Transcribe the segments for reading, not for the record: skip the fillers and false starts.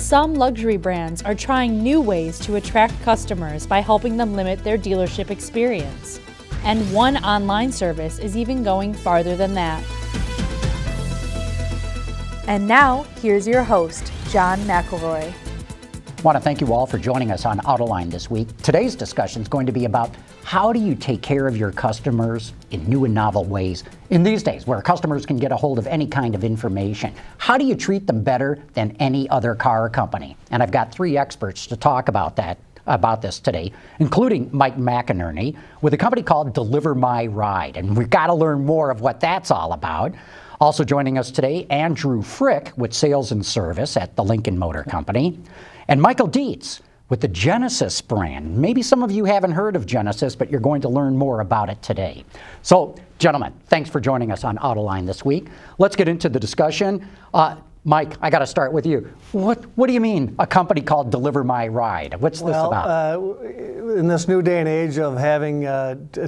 Some luxury brands are trying new ways to attract customers by helping them limit their dealership experience. And one online service is even going farther than that. And now, here's your host, John McElroy. I want to thank you all for joining us on Autoline this week. Today's discussion is going to be about how do you take care of your customers in new and novel ways in these days where customers can get a hold of any kind of information. How do you treat them better than any other car company? And I've got three experts to talk about this today, including Mike McInerney with a company called Deliver My Ride. And we've got to learn more of what that's all about. Also joining us today, Andrew Frick with Sales and Service at the Lincoln Motor Company. And Michael Dietz with the Genesis brand. Maybe some of you haven't heard of Genesis, but you're going to learn more about it today. So, gentlemen, thanks for joining us on Autoline this week. Let's get into the discussion. Mike, I got to start with you. What do you mean, a company called Deliver My Ride? What's this about? In this new day and age of having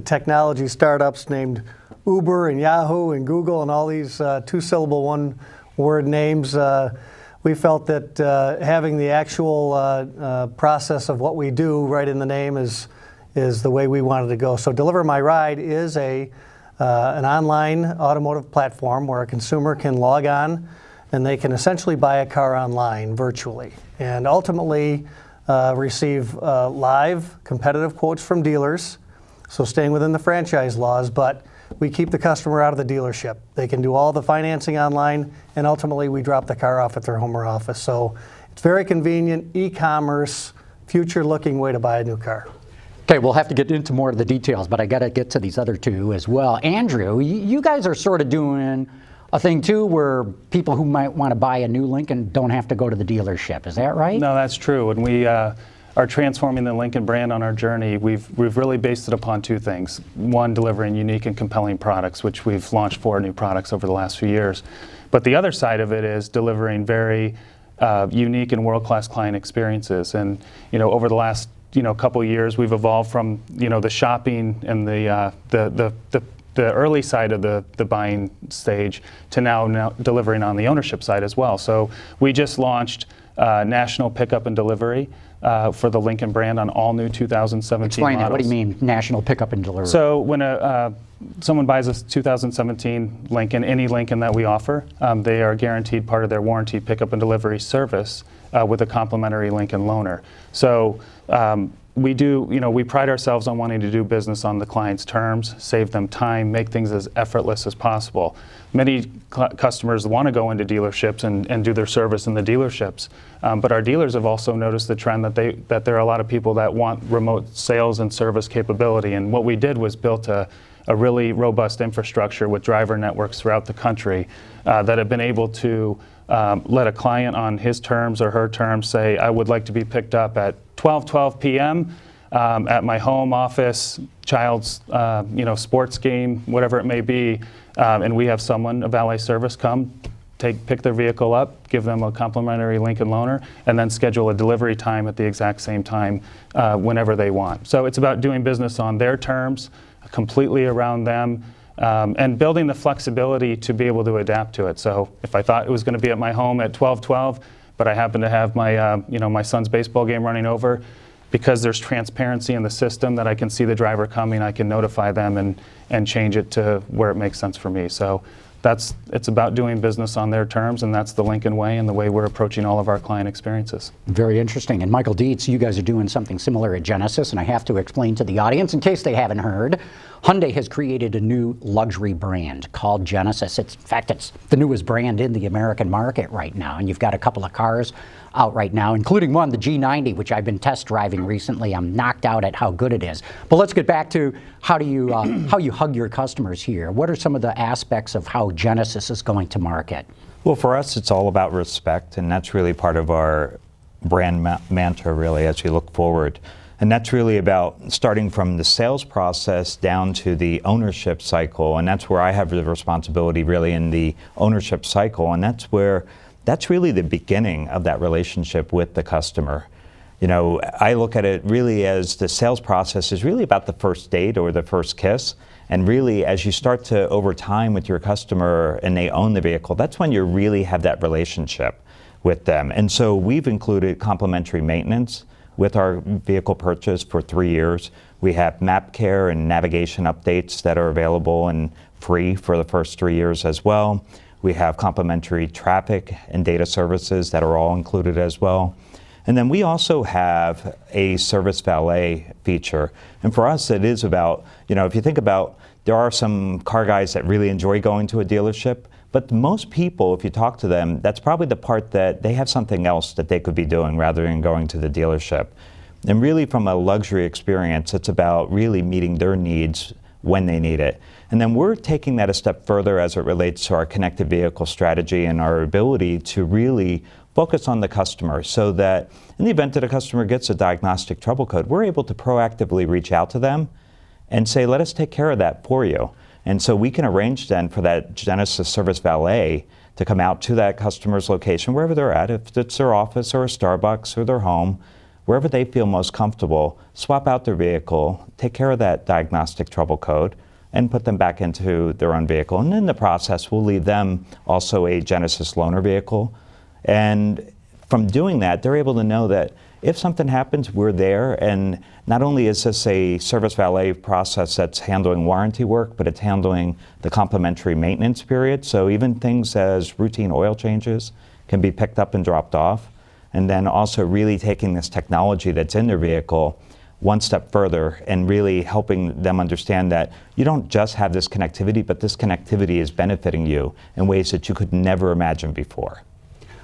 technology startups named Uber and Yahoo and Google and all these two-syllable, one-word names, we felt that having the actual process of what we do right in the name is the way we wanted to go. So Deliver My Ride is an online automotive platform where a consumer can log on and they can essentially buy a car online virtually and ultimately receive live competitive quotes from dealers, so staying within the franchise laws, but we keep the customer out of the dealership. They can do all the financing online, and ultimately we drop the car off at their home or office. So it's very convenient, e-commerce, future-looking way to buy a new car. Okay, we'll have to get into more of the details, but I got to get to these other two as well. Andrew, you guys are sort of doing a thing too where people who might want to buy a new Lincoln don't have to go to the dealership. Is that right? No, that's true. And we are transforming the Lincoln brand on our journey. We've really based it upon two things. One, delivering unique and compelling products, which we've launched 4 new products over the last few years. But the other side of it is delivering very unique and world-class client experiences. And over the last couple of years, we've evolved from the shopping and the early side of the buying stage to now delivering on the ownership side as well. So we just launched national pickup and delivery for the Lincoln brand on all new 2017 Explain models. What do you mean, national pickup and delivery? So when someone buys a 2017 Lincoln, any Lincoln that we offer, they are guaranteed part of their warranty pickup and delivery service with a complimentary Lincoln loaner. So we pride ourselves on wanting to do business on the client's terms, save them time, make things as effortless as possible. Many customers want to go into dealerships and do their service in the dealerships, but our dealers have also noticed the trend that there are a lot of people that want remote sales and service capability. And what we did was built a really robust infrastructure with driver networks throughout the country that have been able to let a client on his terms or her terms say, I would like to be picked up at 12 p.m. At my home, office, child's sports game, whatever it may be, and we have a valet service come, pick their vehicle up, give them a complimentary Lincoln loaner, and then schedule a delivery time at the exact same time whenever they want. So it's about doing business on their terms, completely around them, and building the flexibility to be able to adapt to it. So if I thought it was going to be at my home at 12:12, but I happen to have my my son's baseball game running over, because there's transparency in the system that I can see the driver coming, I can notify them and change it to where it makes sense for me. So it's about doing business on their terms, and that's the Lincoln way and the way we're approaching all of our client experiences. Very interesting. And Michael Dietz, you guys are doing something similar at Genesis, and I have to explain to the audience, in case they haven't heard, Hyundai has created a new luxury brand called Genesis. In fact, it's the newest brand in the American market right now, and you've got a couple of cars out right now, including one, the G90, which I've been test driving recently. I'm knocked out at how good it is. But let's get back to how you hug your customers here. What are some of the aspects of how Genesis is going to market? Well, for us, it's all about respect, and that's really part of our brand mantra, really, as we look forward. And that's really about starting from the sales process down to the ownership cycle, and that's where I have the responsibility, really, in the ownership cycle, and that's really the beginning of that relationship with the customer. I look at it really as the sales process is really about the first date or the first kiss. And really, as you start to, over time with your customer and they own the vehicle, that's when you really have that relationship with them. And so we've included complimentary maintenance with our vehicle purchase for 3 years. We have map care and navigation updates that are available and free for the first 3 years as well. We have complimentary traffic and data services that are all included as well. And then we also have a service valet feature. And for us, it is about, if you think about, there are some car guys that really enjoy going to a dealership, but most people, if you talk to them, that's probably the part that they have something else that they could be doing rather than going to the dealership. And really from a luxury experience, it's about really meeting their needs when they need it. And then we're taking that a step further as it relates to our connected vehicle strategy and our ability to really focus on the customer so that in the event that a customer gets a diagnostic trouble code, we're able to proactively reach out to them and say, let us take care of that for you. And so we can arrange then for that Genesis Service Valet to come out to that customer's location, wherever they're at, if it's their office or a Starbucks or their home, wherever they feel most comfortable, swap out their vehicle, take care of that diagnostic trouble code, and put them back into their own vehicle. And in the process, we'll leave them also a Genesis loaner vehicle. And from doing that, they're able to know that if something happens, we're there. And not only is this a service valet process that's handling warranty work, but it's handling the complimentary maintenance period. So even things as routine oil changes can be picked up and dropped off. And then also really taking this technology that's in their vehicle one step further and really helping them understand that you don't just have this connectivity, but this connectivity is benefiting you in ways that you could never imagine before.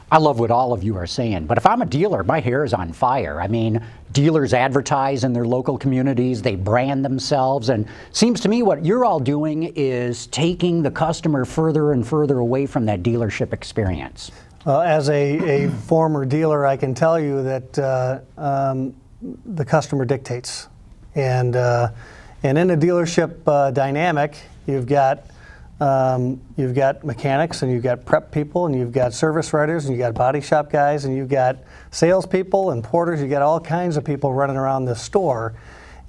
I love what all of you are saying, but if I'm a dealer, my hair is on fire. I mean, dealers advertise in their local communities, they brand themselves, and seems to me what you're all doing is taking the customer further and further away from that dealership experience. As a former dealer, I can tell you that the customer dictates. And in a dealership dynamic, you've got mechanics, and you've got prep people, and you've got service writers, and you've got body shop guys, and you've got salespeople and porters. You've got all kinds of people running around the store,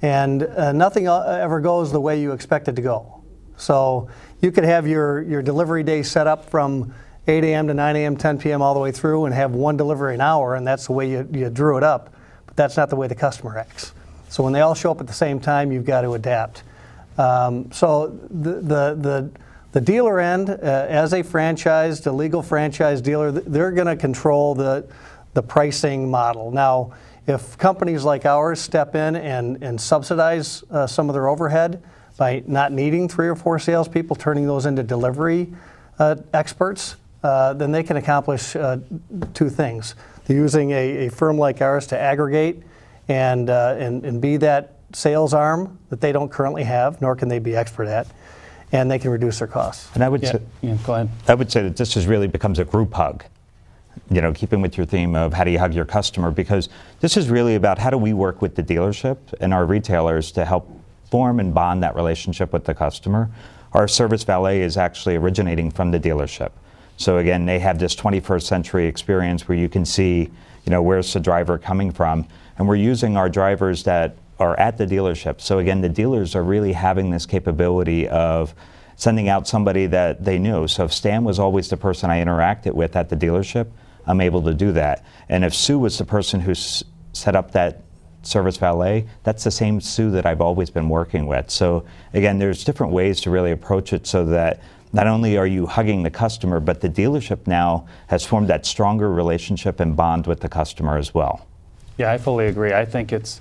and nothing ever goes the way you expect it to go. So you could have your delivery day set up from 8 a.m. to 9 a.m., 10 p.m. all the way through, and have one delivery an hour, and that's the way you drew it up. But that's not the way the customer acts. So when they all show up at the same time, you've got to adapt. So the dealer end, as a legal franchise dealer, they're going to control the pricing model. Now, if companies like ours step in and subsidize some of their overhead by not needing 3 or 4 salespeople, turning those into delivery experts, then they can accomplish 2 things. They're using a firm like ours to aggregate and be that sales arm that they don't currently have, nor can they be expert at. And they can reduce their costs. And I would say, go ahead. I would say that this really becomes a group hug. Keeping with your theme of how do you hug your customer, because this is really about how do we work with the dealership and our retailers to help form and bond that relationship with the customer. Our service valet is actually originating from the dealership. So again, they have this 21st century experience where you can see, where's the driver coming from, and we're using our drivers that are at the dealership. So again, the dealers are really having this capability of sending out somebody that they knew. So if Stan was always the person I interacted with at the dealership, I'm able to do that. And if Sue was the person who set up that service valet, that's the same Sue that I've always been working with. So again, there's different ways to really approach it so that not only are you hugging the customer, but the dealership now has formed that stronger relationship and bond with the customer as well. Yeah, I fully agree. I think it's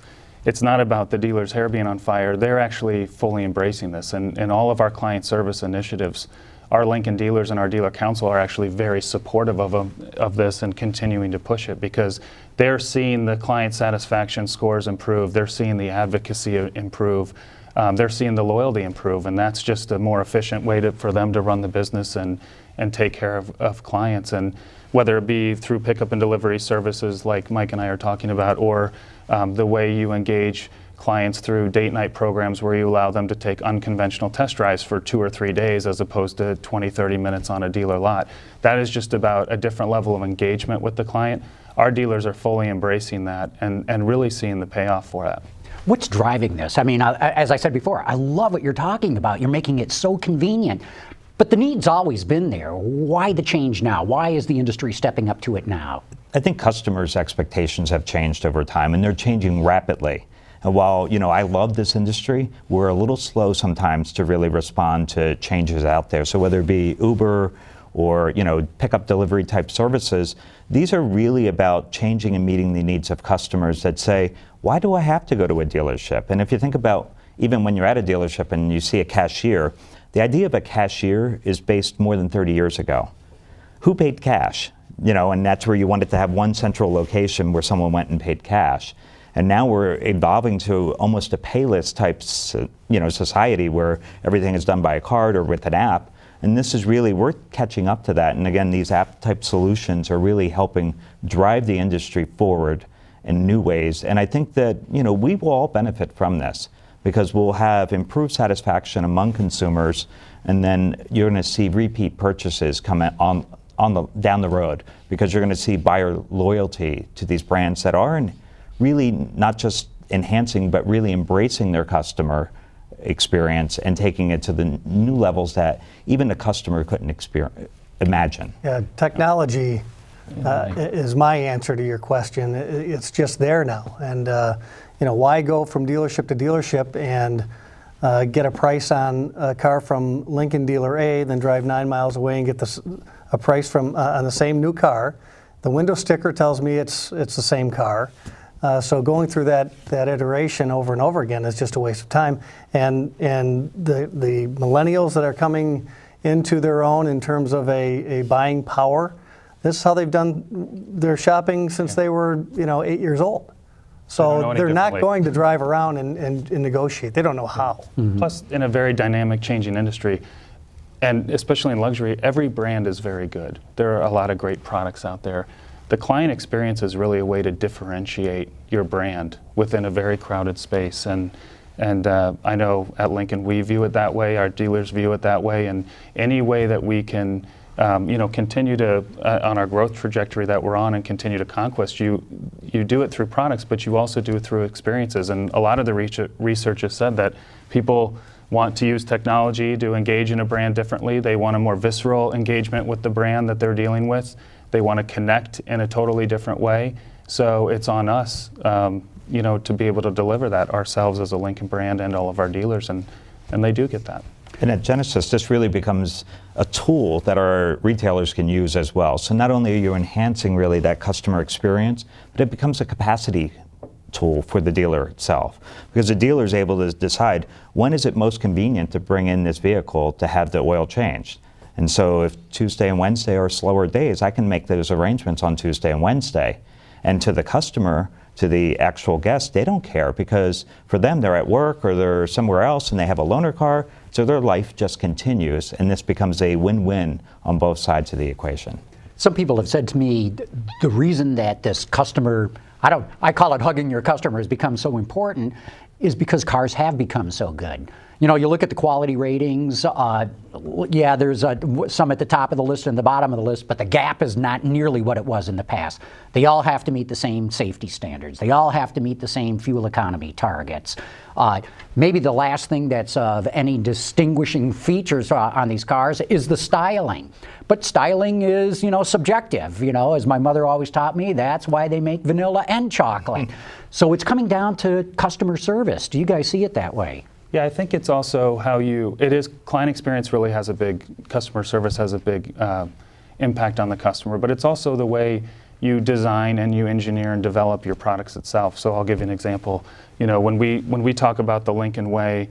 not about the dealer's hair being on fire. They're actually fully embracing this. And all of our client service initiatives, our Lincoln dealers and our dealer council are actually very supportive of this and continuing to push it because they're seeing the client satisfaction scores improve. They're seeing the advocacy improve. They're seeing the loyalty improve. And that's just a more efficient way for them to run the business and take care of clients. And whether it be through pickup and delivery services like Mike and I are talking about, or the way you engage clients through date night programs where you allow them to take unconventional test drives for 2 or 3 days as opposed to 20, 30 minutes on a dealer lot. That is just about a different level of engagement with the client. Our dealers are fully embracing that and really seeing the payoff for that. What's driving this? I mean, as I said before, I love what you're talking about. You're making it so convenient. But the need's always been there. Why the change now? Why is the industry stepping up to it now? I think customers' expectations have changed over time, and they're changing rapidly. And while, I love this industry, we're a little slow sometimes to really respond to changes out there. So whether it be Uber or, pickup delivery type services, these are really about changing and meeting the needs of customers that say, why do I have to go to a dealership? And if you think about even when you're at a dealership and you see a cashier, the idea of a cashier is based more than 30 years ago. Who paid cash? And that's where you wanted to have one central location where someone went and paid cash. And now we're evolving to almost a payless type, society where everything is done by a card or with an app. And this is really, we're catching up to that. And again, these app type solutions are really helping drive the industry forward in new ways. And I think that, we will all benefit from this because we'll have improved satisfaction among consumers. And then you're going to see repeat purchases come down the road because you're going to see buyer loyalty to these brands that are really not just enhancing, but really embracing their customer experience and taking it to the new levels that even a customer couldn't imagine. Yeah, technology is my answer to your question. It's just there now. And, why go from dealership to dealership and get a price on a car from Lincoln dealer A, then drive 9 miles away and get a price from on the same new car. The window sticker tells me it's the same car. So going through that iteration over and over again is just a waste of time. And the millennials that are coming into their own in terms of a buying power, this is how they've done their shopping since they were 8 years old. So they're not going to drive around and negotiate. They don't know how. Mm-hmm. Plus, in a very dynamic, changing industry, and especially in luxury, every brand is very good. There are a lot of great products out there. The client experience is really a way to differentiate your brand within a very crowded space. And I know at Lincoln we view it that way, our dealers view it that way, and any way that we can continue to, on our growth trajectory that we're on and continue to conquest, you do it through products, but you also do it through experiences. And a lot of the research has said that people want to use technology to engage in a brand differently. They want a more visceral engagement with the brand that they're dealing with. They want to connect in a totally different way. So it's on us, to be able to deliver that ourselves as a Lincoln brand and all of our dealers, and they do get that. And at Genesis, this really becomes a tool that our retailers can use as well. So not only are you enhancing really that customer experience, but it becomes a capacity tool for the dealer itself. Because the dealer is able to decide when is it most convenient to bring in this vehicle to have the oil changed. And so if Tuesday and Wednesday are slower days, I can make those arrangements on Tuesday and Wednesday. And to the customer, to the actual guest, they don't care because for them, they're at work or they're somewhere else and they have a loaner car, so their life just continues, and this becomes a win-win on both sides of the equation. Some people have said to me the reason that this customer, I call it hugging your customer, has become so important is because cars have become so good. You look at the quality ratings, there's some at the top of the list and the bottom of the list, but the gap is not nearly what it was in the past. They all have to meet the same safety standards. They all have to meet the same fuel economy targets. Maybe the last thing that's of any distinguishing features on these cars is the styling. But styling is, subjective. As my mother always taught me, that's why they make vanilla and chocolate. So it's coming down to customer service. Do you guys see it that way? Yeah, I think it's also client experience really has a big, customer service has a big impact on the customer, but it's also the way you design and you engineer and develop your products itself. So I'll give you an example. When we talk about the Lincoln Way,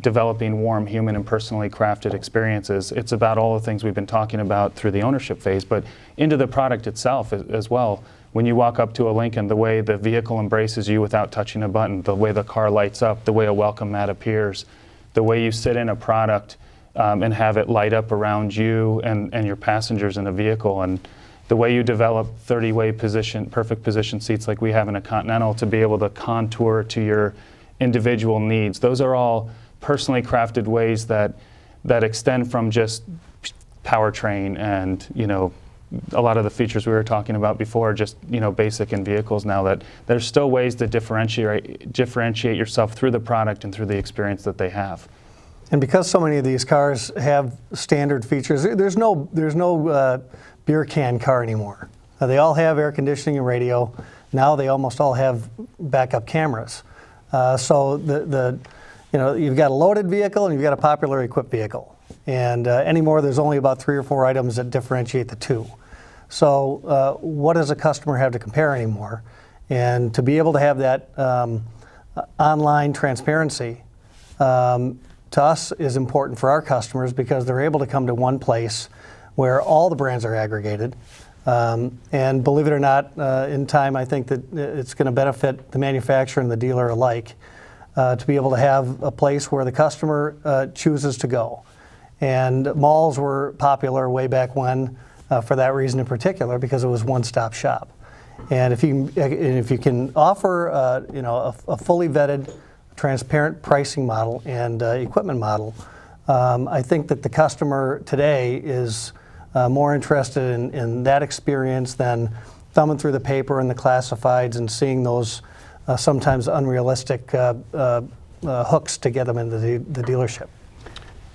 developing warm, human, and personally crafted experiences, it's about all the things we've been talking about through the ownership phase, but into the product itself as well. When you walk up to a Lincoln, the way the vehicle embraces you without touching a button, the way the car lights up, the way a welcome mat appears, the way you sit in a product and have it light up around you and your passengers in a vehicle, and the way you develop 30-way perfect position seats like we have in a Continental to be able to contour to your individual needs. Those are all personally crafted ways that extend from just powertrain and, a lot of the features we were talking about before, just basic in vehicles now, that there's still ways to differentiate yourself through the product and through the experience that they have. And because so many of these cars have standard features, there's no beer can car anymore. They all have air conditioning and radio. Now they almost all have backup cameras. So you've got a loaded vehicle and you've got a popularly equipped vehicle. And anymore, there's only about 3 or 4 items that differentiate the two. So what does a customer have to compare anymore? And to be able to have that online transparency to us is important for our customers because they're able to come to one place where all the brands are aggregated. And believe it or not, in time, I think that it's going to benefit the manufacturer and the dealer alike to be able to have a place where the customer chooses to go. And malls were popular way back when for that reason in particular, because it was one-stop shop. And if you can offer a fully vetted, transparent pricing model and equipment model, I think that the customer today is more interested in that experience than thumbing through the paper and the classifieds and seeing those sometimes unrealistic hooks to get them into the dealership.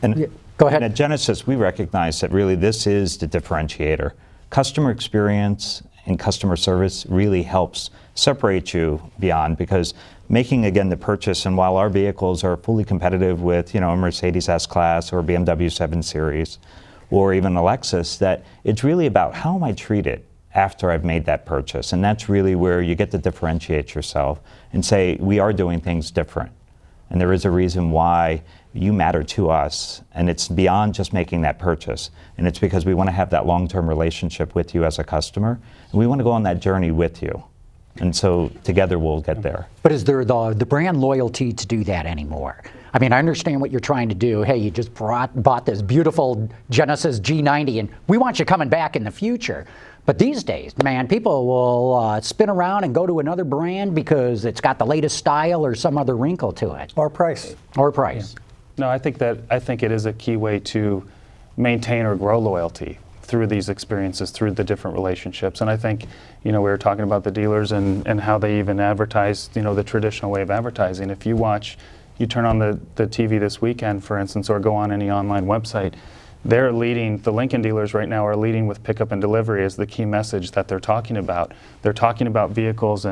And go ahead. And at Genesis, we recognize that really this is the differentiator. Customer experience and customer service really helps separate you beyond, because making, again, the purchase, and while our vehicles are fully competitive with, a Mercedes S-Class or BMW 7 Series or even a Lexus, that it's really about how am I treated after I've made that purchase. And that's really where you get to differentiate yourself and say, we are doing things different. And there is a reason why you matter to us, and it's beyond just making that purchase. And it's because we want to have that long-term relationship with you as a customer, and we want to go on that journey with you. And so together we'll get there. But is there the brand loyalty to do that anymore? I mean, I understand what you're trying to do. Hey, you just bought this beautiful Genesis G90, and we want you coming back in the future. But these days, man, people will spin around and go to another brand because it's got the latest style or some other wrinkle to it. Or price. Or price. Yeah. No, I think it is a key way to maintain or grow loyalty through these experiences, through the different relationships. And I think, we were talking about the dealers and how they even advertise, the traditional way of advertising. If you turn on the TV this weekend, for instance, or go on any online website, they're leading, the Lincoln dealers right now are leading with pickup and delivery as the key message that they're talking about. They're talking about vehicles,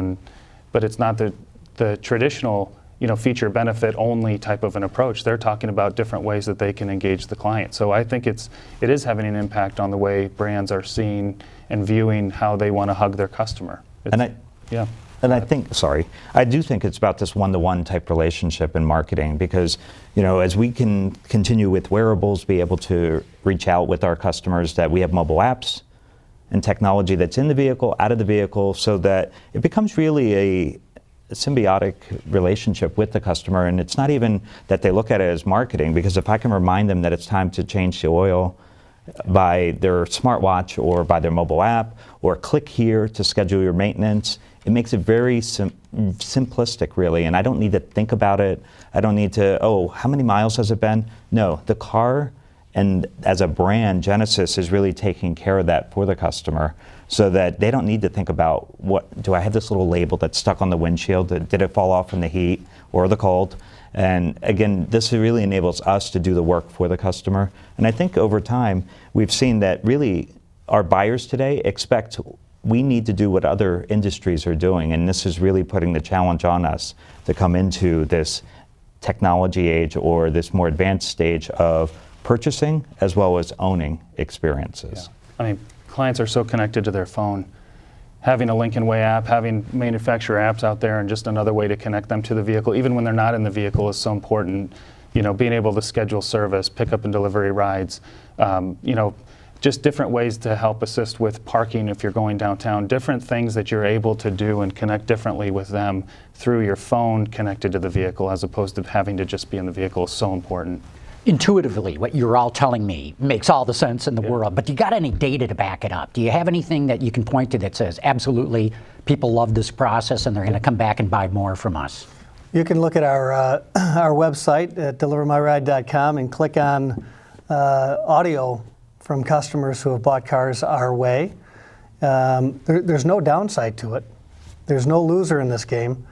but it's not the traditional feature benefit only type of an approach. They're talking about different ways that they can engage the client. So I think it is having an impact on the way brands are seeing and viewing how they want to hug their customer. I do think it's about this one-to-one type relationship in marketing, because as we can continue with wearables, be able to reach out with our customers, that we have mobile apps and technology that's in the vehicle, out of the vehicle, so that it becomes really a symbiotic relationship with the customer. And it's not even that they look at it as marketing, because if I can remind them that it's time to change the oil by their smartwatch or by their mobile app, or click here to schedule your maintenance, it makes it very simplistic, really. And I don't need to think about it. I don't need to, how many miles has it been? No, the car, and as a brand, Genesis is really taking care of that for the customer, so that they don't need to think about, do I have this little label that's stuck on the windshield? Did it fall off from the heat or the cold? And again, this really enables us to do the work for the customer. And I think over time, we've seen that really our buyers today expect we need to do what other industries are doing. And this is really putting the challenge on us to come into this technology age, or this more advanced stage of purchasing as well as owning experiences. Yeah. I mean, clients are so connected to their phone. Having a Lincoln Way app, having manufacturer apps out there, and just another way to connect them to the vehicle, even when they're not in the vehicle, is so important. Being able to schedule service, pickup and delivery rides, just different ways to help assist with parking if you're going downtown, different things that you're able to do and connect differently with them through your phone connected to the vehicle, as opposed to having to just be in the vehicle, is so important. Intuitively, what you're all telling me makes all the sense in the world, but do you got any data to back it up? Do you have anything that you can point to that says, absolutely, people love this process and they're going to come back and buy more from us? You can look at our website at delivermyride.com and click on audio from customers who have bought cars our way. There's no downside to it. There's no loser in this game.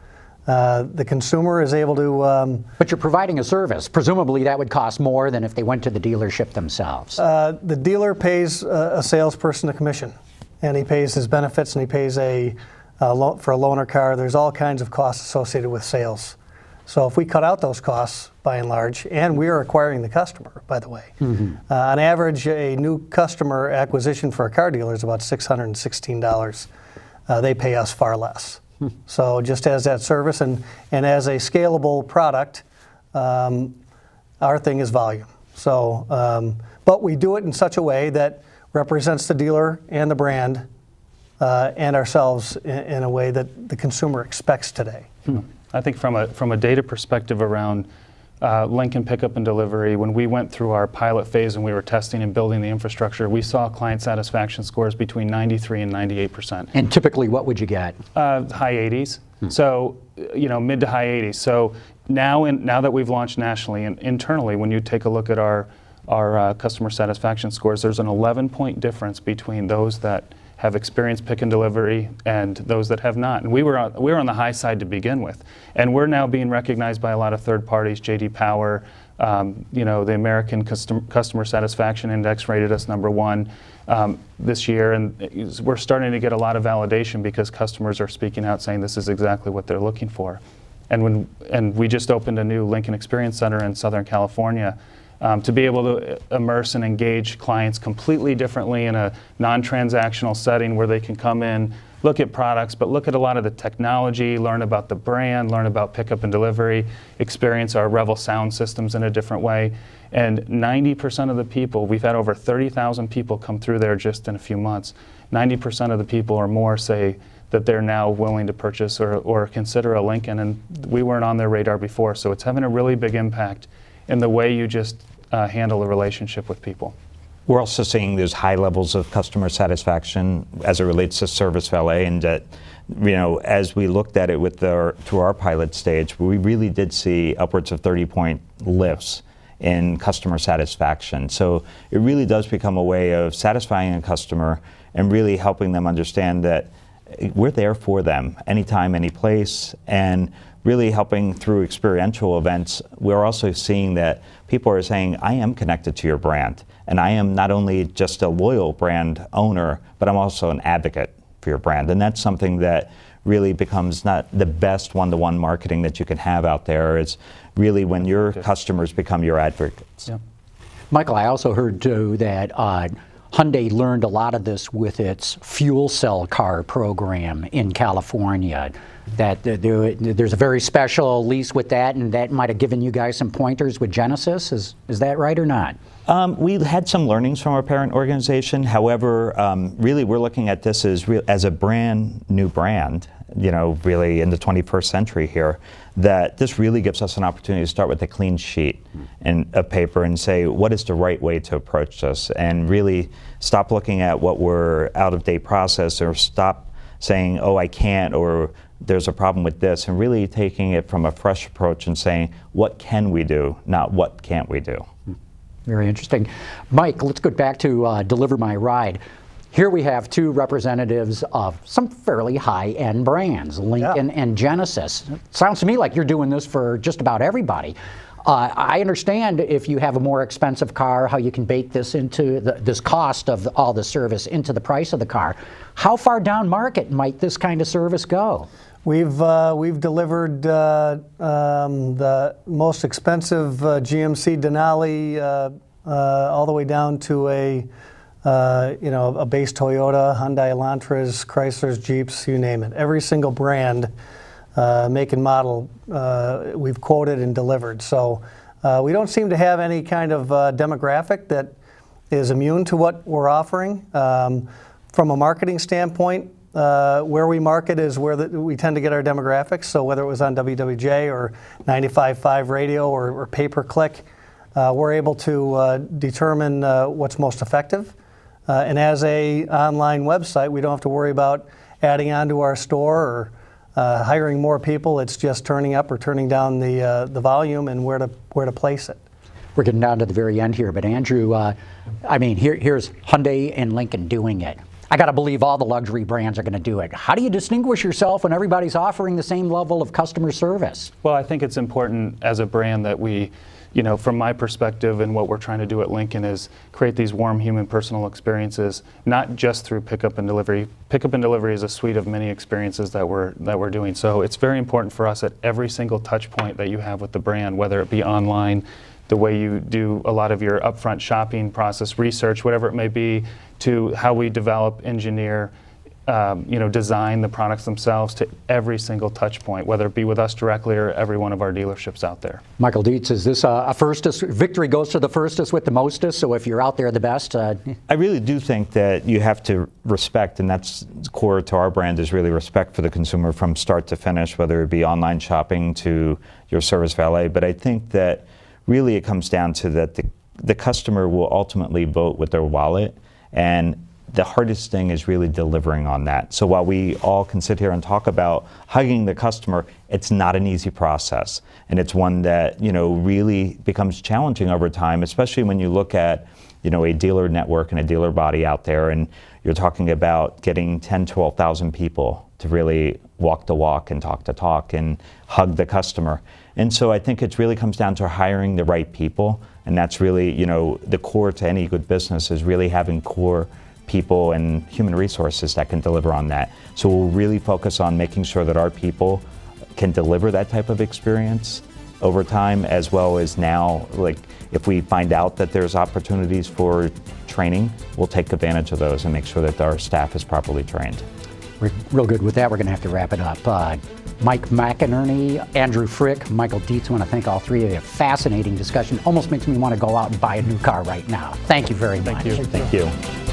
The consumer is able to... But you're providing a service. Presumably that would cost more than if they went to the dealership themselves. The dealer pays a salesperson a commission, and he pays his benefits, and he pays for a loaner car. There's all kinds of costs associated with sales. So if we cut out those costs, by and large, and we are acquiring the customer, by the way. On average, a new customer acquisition for a car dealer is about $616. They pay us far less. So just as that service and as a scalable product, our thing is volume. So, but we do it in such a way that represents the dealer and the brand and ourselves in a way that the consumer expects today. I think from a data perspective around Lincoln pickup and delivery, when we went through our pilot phase and we were testing and building the infrastructure, we saw client satisfaction scores between 93 and 98%. And typically what would you get? High 80s. So, mid to high 80s. So now that we've launched nationally and internally, when you take a look at our customer satisfaction scores, there's an 11-point difference between those that have experienced pick and delivery and those that have not. And we were on the high side to begin with. And we're now being recognized by a lot of third parties. J.D. Power, the American Customer Satisfaction Index rated us #1 this year. And we're starting to get a lot of validation because customers are speaking out saying this is exactly what they're looking for. And we just opened a new Lincoln Experience Center in Southern California to be able to immerse and engage clients completely differently in a non-transactional setting where they can come in, look at products, but look at a lot of the technology, learn about the brand, learn about pickup and delivery, experience our Revel sound systems in a different way. And 90% of the people, we've had over 30,000 people come through there just in a few months, 90% of the people or more say that they're now willing to purchase or consider a Lincoln, and we weren't on their radar before. So it's having a really big impact in the way you just handle a relationship with people. We're also seeing those high levels of customer satisfaction as it relates to service valet, and that, as we looked at it through our pilot stage, we really did see upwards of 30-point lifts in customer satisfaction. So it really does become a way of satisfying a customer and really helping them understand that we're there for them anytime, any place, and really helping through experiential events. We're also seeing that people are saying, I am connected to your brand, and I am not only just a loyal brand owner, but I'm also an advocate for your brand. And that's something that really becomes not the best one-to-one marketing that you can have out there. It's really when your customers become your advocates. Yeah. Michael, I also heard too that Hyundai learned a lot of this with its fuel cell car program in California. That there's a very special lease with that, and that might have given you guys some pointers with Genesis. Is that right or not? We had some learnings from our parent organization. However, really we're looking at this as a brand new brand, really in the 21st century here, that this really gives us an opportunity to start with a clean sheet and a paper and say, what is the right way to approach this? And really stop looking at what were out-of-date process, or stop saying, oh, I can't, or there's a problem with this, and really taking it from a fresh approach and saying, what can we do, not what can't we do? Very interesting. Mike, let's go back to Deliver My Ride. Here we have two representatives of some fairly high-end brands, Lincoln and Genesis. Sounds to me like you're doing this for just about everybody. I understand if you have a more expensive car, how you can bake this into this cost of all the service into the price of the car. How far down market might this kind of service go? We've delivered the most expensive GMC Denali all the way down to a base Toyota, Hyundai Elantras, Chryslers, Jeeps, you name it. Every single brand, make and model, we've quoted and delivered. So we don't seem to have any kind of demographic that is immune to what we're offering. From a marketing standpoint, where we market is where we tend to get our demographics. So whether it was on WWJ or 95.5 radio or pay-per-click, we're able to determine what's most effective. And as a online website, we don't have to worry about adding on to our store or hiring more people. It's just turning up or turning down the volume and where to place it. We're getting down to the very end here, but Andrew, here's Hyundai and Lincoln doing it. I got to believe all the luxury brands are going to do it. How do you distinguish yourself when everybody's offering the same level of customer service? Well, I think it's important as a brand that we, from my perspective and what we're trying to do at Lincoln is create these warm human personal experiences, not just through pickup and delivery. Pickup and delivery is a suite of many experiences that we're doing. So it's very important for us at every single touch point that you have with the brand, whether it be online, the way you do a lot of your upfront shopping process, research, whatever it may be, to how we develop, engineer, design the products themselves to every single touch point, whether it be with us directly or every one of our dealerships out there. Michael Dietz, is this a firstest? Victory goes to the firstest with the mostest, so if you're out there the best. I really do think that you have to respect, and that's core to our brand, is really respect for the consumer from start to finish, whether it be online shopping to your service valet. But I think that really it comes down to that the customer will ultimately vote with their wallet, and the hardest thing is really delivering on that. So while we all can sit here and talk about hugging the customer, it's not an easy process. And it's one that, really becomes challenging over time, especially when you look at, a dealer network and a dealer body out there, and you're talking about getting 10, 12,000 people to really walk the walk and talk the talk and hug the customer. And so I think it really comes down to hiring the right people. And that's really, the core to any good business is really having core people and human resources that can deliver on that. So we'll really focus on making sure that our people can deliver that type of experience over time, as well as now, like if we find out that there's opportunities for training, we'll take advantage of those and make sure that our staff is properly trained. We're real good with that. We're going to have to wrap it up. Mike McInerney, Andrew Frick, Michael Dietz, I want to thank all three of you. Fascinating discussion. Almost makes me want to go out and buy a new car right now. Thank you very much. Thank you. Thank you.